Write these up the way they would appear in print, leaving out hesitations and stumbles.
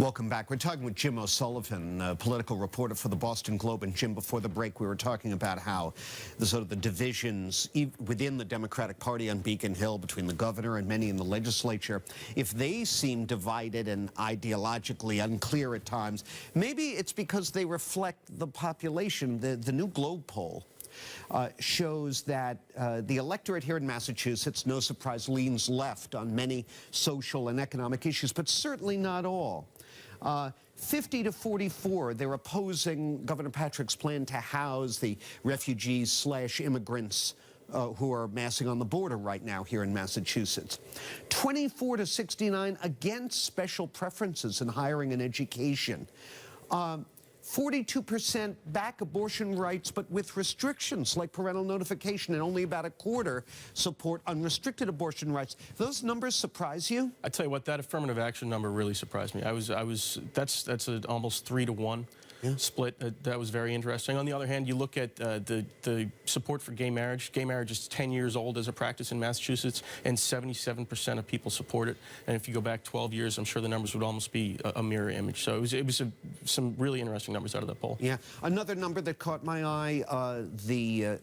Welcome back. We're talking with Jim O'Sullivan, a political reporter for the Boston Globe. And Jim, before the break, we were talking about how the divisions within the Democratic Party on Beacon Hill between the governor and many in the legislature, if they seem divided and ideologically unclear at times, maybe it's because they reflect the population. The new Globe poll shows that the electorate here in Massachusetts, no surprise, leans left on many social and economic issues, but certainly not all. 50 to 44, they're opposing Governor Patrick's plan to house the refugees/immigrants who are massing on the border right now here in Massachusetts. 24 to 69 against special preferences in hiring and education. 42% back abortion rights, but with restrictions like parental notification, and only about a quarter support unrestricted abortion rights. Those numbers surprise you? I tell you what, that affirmative action number really surprised me. That's an almost 3-to-1 split. That was very interesting. On the other hand, you look at the support for gay marriage. Gay marriage is 10 years old as a practice in Massachusetts, and 77% of people support it. And if you go back 12 years, I'm sure the numbers would almost be a mirror image. So it was some really interesting numbers out of that poll. Yeah. Another number that caught my eye, the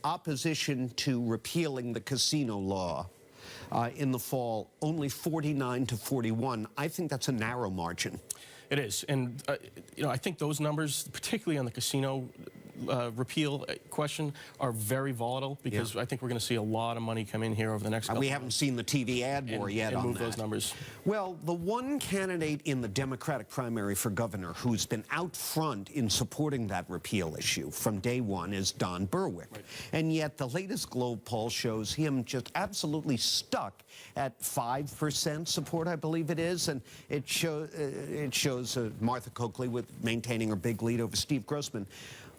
opposition to repealing the casino law in the fall, only 49 to 41. I think that's a narrow margin. It is, and you know, I think those numbers, particularly on the casino repeal question, are very volatile because I think we're going to see a lot of money come in here over the next couple We haven't seen the TV ad war yet on move that. Those numbers. Well, the one candidate in the Democratic primary for governor who's been out front in supporting that repeal issue from day one is Don Berwick. Right. And yet the latest Globe poll shows him just absolutely stuck at 5% support, I believe it is, and it shows Martha Coakley with maintaining her big lead over Steve Grossman.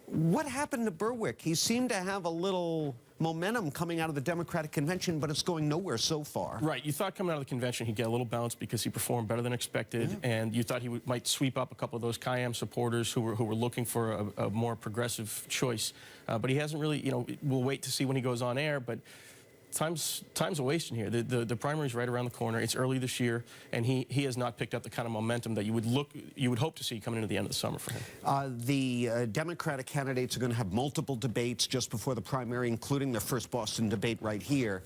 What happened to Berwick? He seemed to have a little momentum coming out of the Democratic convention, but it's going nowhere so far. Right. You thought coming out of the convention he'd get a little bounce because he performed better than expected, and you thought he might sweep up a couple of those Kayam supporters who were looking for a more progressive choice. But he hasn't really, you know, we'll wait to see when he goes on air, but time's a wasting here. The primary's right around the corner. It's early this year, and he has not picked up the kind of momentum that you would hope to see coming into the end of the summer for him. The Democratic candidates are going to have multiple debates just before the primary, including their first Boston debate right here.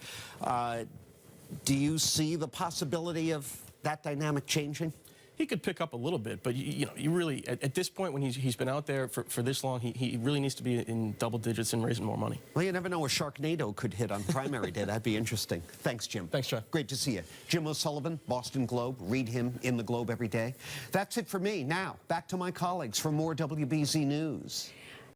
Do you see the possibility of that dynamic changing? He could pick up a little bit, but you know, you really, at this point when he's been out there for this long, he really needs to be in double digits and raising more money. Well, you never know where Sharknado could hit on primary day. That'd be interesting. Thanks, Jim. Thanks, John. Great to see you. Jim O'Sullivan, Boston Globe. Read him in the Globe every day. That's it for me. Now, back to my colleagues for more WBZ News.